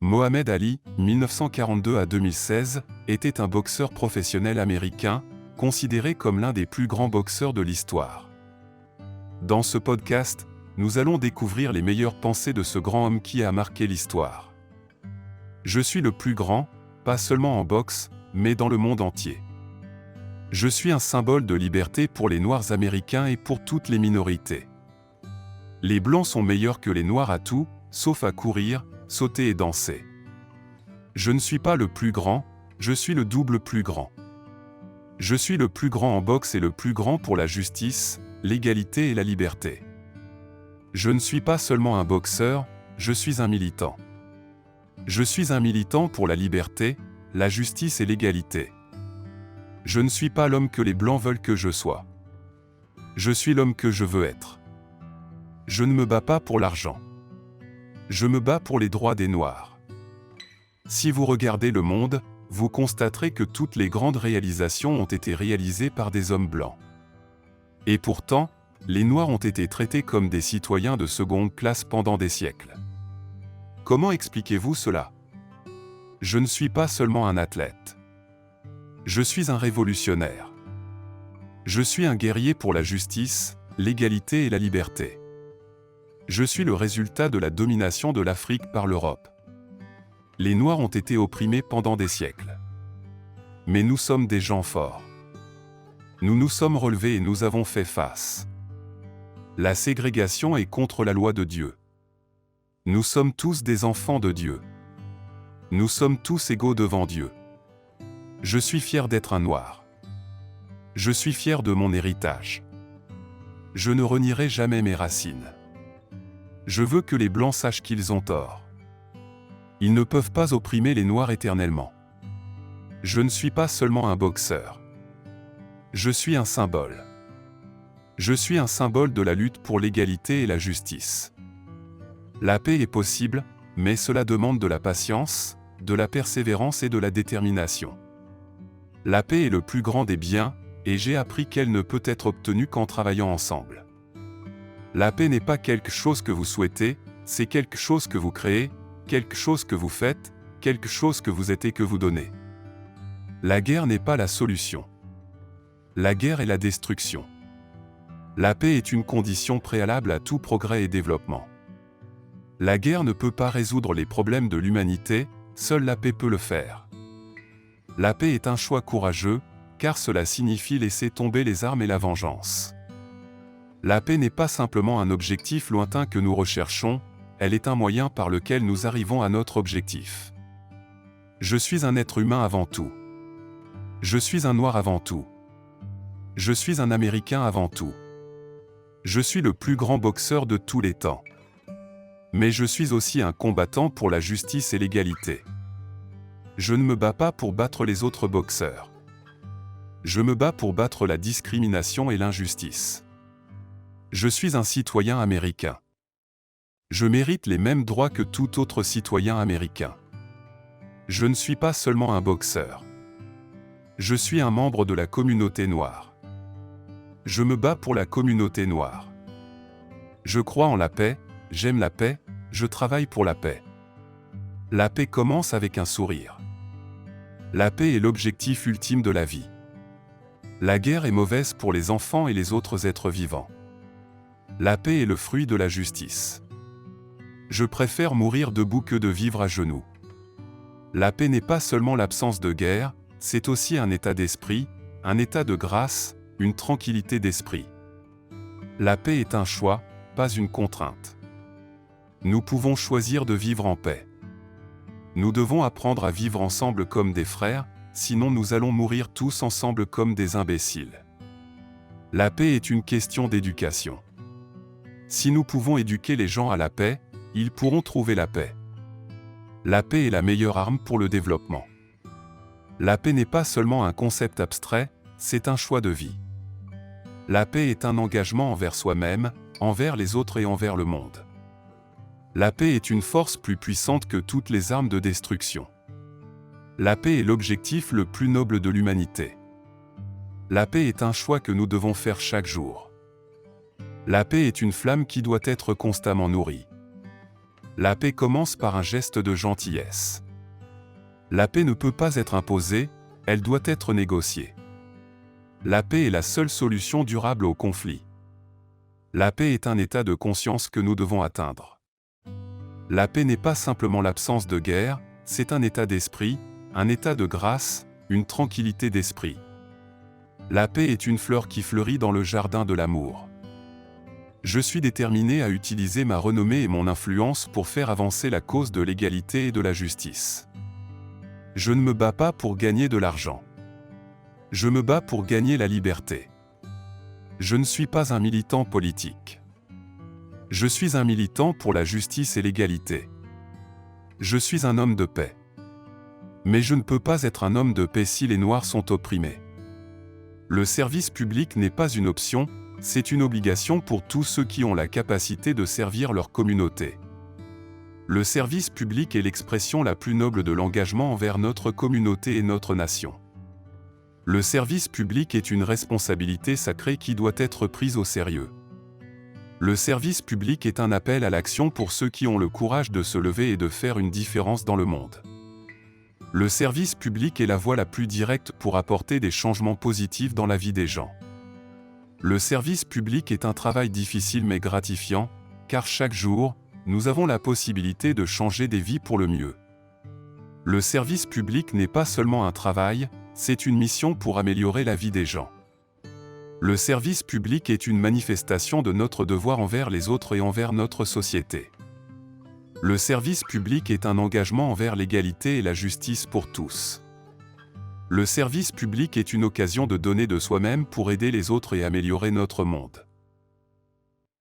Mohamed Ali, 1942 à 2016, était un boxeur professionnel américain, considéré comme l'un des plus grands boxeurs de l'histoire. Dans ce podcast, nous allons découvrir les meilleures pensées de ce grand homme qui a marqué l'histoire. Je suis le plus grand, pas seulement en boxe, mais dans le monde entier. Je suis un symbole de liberté pour les Noirs américains et pour toutes les minorités. Les Blancs sont meilleurs que les Noirs à tout, sauf à courir, sauter et danser. Je ne suis pas le plus grand, je suis le double plus grand. Je suis le plus grand en boxe et le plus grand pour la justice, l'égalité et la liberté. Je ne suis pas seulement un boxeur, je suis un militant. Je suis un militant pour la liberté, la justice et l'égalité. Je ne suis pas l'homme que les Blancs veulent que je sois. Je suis l'homme que je veux être. Je ne me bats pas pour l'argent. Je me bats pour les droits des Noirs. Si vous regardez le monde, vous constaterez que toutes les grandes réalisations ont été réalisées par des hommes blancs. Et pourtant, les Noirs ont été traités comme des citoyens de seconde classe pendant des siècles. Comment expliquez-vous cela? Je ne suis pas seulement un athlète. Je suis un révolutionnaire. Je suis un guerrier pour la justice, l'égalité et la liberté. Je suis le résultat de la domination de l'Afrique par l'Europe. Les Noirs ont été opprimés pendant des siècles. Mais nous sommes des gens forts. Nous nous sommes relevés et nous avons fait face. La ségrégation est contre la loi de Dieu. Nous sommes tous des enfants de Dieu. Nous sommes tous égaux devant Dieu. Je suis fier d'être un Noir. Je suis fier de mon héritage. Je ne renierai jamais mes racines. Je veux que les Blancs sachent qu'ils ont tort. Ils ne peuvent pas opprimer les Noirs éternellement. Je ne suis pas seulement un boxeur. Je suis un symbole. Je suis un symbole de la lutte pour l'égalité et la justice. La paix est possible, mais cela demande de la patience, de la persévérance et de la détermination. La paix est le plus grand des biens, et j'ai appris qu'elle ne peut être obtenue qu'en travaillant ensemble. La paix n'est pas quelque chose que vous souhaitez, c'est quelque chose que vous créez, quelque chose que vous faites, quelque chose que vous êtes et que vous donnez. La guerre n'est pas la solution. La guerre est la destruction. La paix est une condition préalable à tout progrès et développement. La guerre ne peut pas résoudre les problèmes de l'humanité, seule la paix peut le faire. La paix est un choix courageux, car cela signifie laisser tomber les armes et la vengeance. La paix n'est pas simplement un objectif lointain que nous recherchons, elle est un moyen par lequel nous arrivons à notre objectif. Je suis un être humain avant tout. Je suis un Noir avant tout. Je suis un Américain avant tout. Je suis le plus grand boxeur de tous les temps. Mais je suis aussi un combattant pour la justice et l'égalité. Je ne me bats pas pour battre les autres boxeurs. Je me bats pour battre la discrimination et l'injustice. Je suis un citoyen américain. Je mérite les mêmes droits que tout autre citoyen américain. Je ne suis pas seulement un boxeur. Je suis un membre de la communauté noire. Je me bats pour la communauté noire. Je crois en la paix, j'aime la paix, je travaille pour la paix. La paix commence avec un sourire. La paix est l'objectif ultime de la vie. La guerre est mauvaise pour les enfants et les autres êtres vivants. La paix est le fruit de la justice. Je préfère mourir debout que de vivre à genoux. La paix n'est pas seulement l'absence de guerre, c'est aussi un état d'esprit, un état de grâce, une tranquillité d'esprit. La paix est un choix, pas une contrainte. Nous pouvons choisir de vivre en paix. Nous devons apprendre à vivre ensemble comme des frères, sinon nous allons mourir tous ensemble comme des imbéciles. La paix est une question d'éducation. Si nous pouvons éduquer les gens à la paix, ils pourront trouver la paix. La paix est la meilleure arme pour le développement. La paix n'est pas seulement un concept abstrait, c'est un choix de vie. La paix est un engagement envers soi-même, envers les autres et envers le monde. La paix est une force plus puissante que toutes les armes de destruction. La paix est l'objectif le plus noble de l'humanité. La paix est un choix que nous devons faire chaque jour. La paix est une flamme qui doit être constamment nourrie. La paix commence par un geste de gentillesse. La paix ne peut pas être imposée, elle doit être négociée. La paix est la seule solution durable au conflit. La paix est un état de conscience que nous devons atteindre. La paix n'est pas simplement l'absence de guerre, c'est un état d'esprit, un état de grâce, une tranquillité d'esprit. La paix est une fleur qui fleurit dans le jardin de l'amour. Je suis déterminé à utiliser ma renommée et mon influence pour faire avancer la cause de l'égalité et de la justice. Je ne me bats pas pour gagner de l'argent. Je me bats pour gagner la liberté. Je ne suis pas un militant politique. Je suis un militant pour la justice et l'égalité. Je suis un homme de paix. Mais je ne peux pas être un homme de paix si les Noirs sont opprimés. Le service public n'est pas une option, c'est une obligation pour tous ceux qui ont la capacité de servir leur communauté. Le service public est l'expression la plus noble de l'engagement envers notre communauté et notre nation. Le service public est une responsabilité sacrée qui doit être prise au sérieux. Le service public est un appel à l'action pour ceux qui ont le courage de se lever et de faire une différence dans le monde. Le service public est la voie la plus directe pour apporter des changements positifs dans la vie des gens. Le service public est un travail difficile mais gratifiant, car chaque jour, nous avons la possibilité de changer des vies pour le mieux. Le service public n'est pas seulement un travail, c'est une mission pour améliorer la vie des gens. Le service public est une manifestation de notre devoir envers les autres et envers notre société. Le service public est un engagement envers l'égalité et la justice pour tous. Le service public est une occasion de donner de soi-même pour aider les autres et améliorer notre monde.